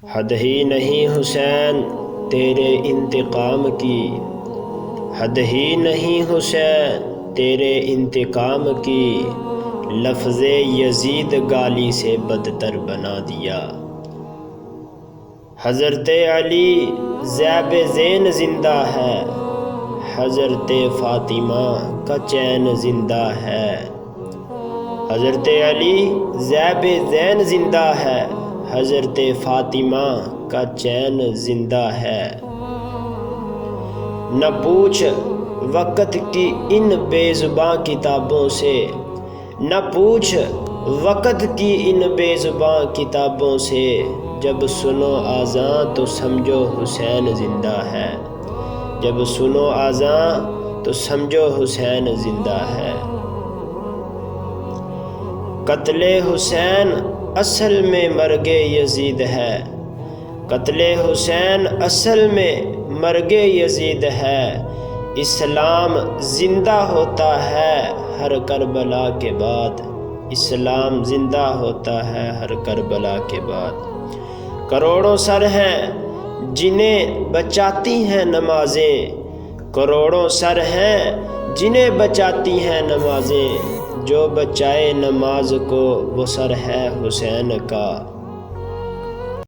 حد ہی نہیں حسین تیرے انتقام کی، حد ہی نہیں حسین تیرے انتقام کی، لفظ یزید گالی سے بدتر بنا دیا۔ حضرت علی زیب زین زندہ ہے، حضرت فاطمہ کا چین زندہ ہے۔ حضرت علی زیب زین زندہ ہے، حضرت فاطمہ کا چین زندہ ہے۔ نہ پوچھ وقت کی ان بے زباں کتابوں سے، نہ پوچھ وقت کی ان بے زباں کتابوں سے، جب سنو اذاں تو سمجھو حسین زندہ ہے، جب سنو اذاں تو سمجھو حسین زندہ ہے۔ قتل حسین اصل میں مرگ یزید ہے، قتل حسین اصل میں مرگ یزید ہے۔ اسلام زندہ ہوتا ہے ہر کربلا کے بعد، اسلام زندہ ہوتا ہے ہر کربلا کے بعد۔ کروڑوں سر ہیں جنہیں بچاتی ہیں نمازیں، کروڑوں سر ہیں جنہیں بچاتی ہیں نمازیں، جو بچائے نماز کو وہ سر ہے حسین کا۔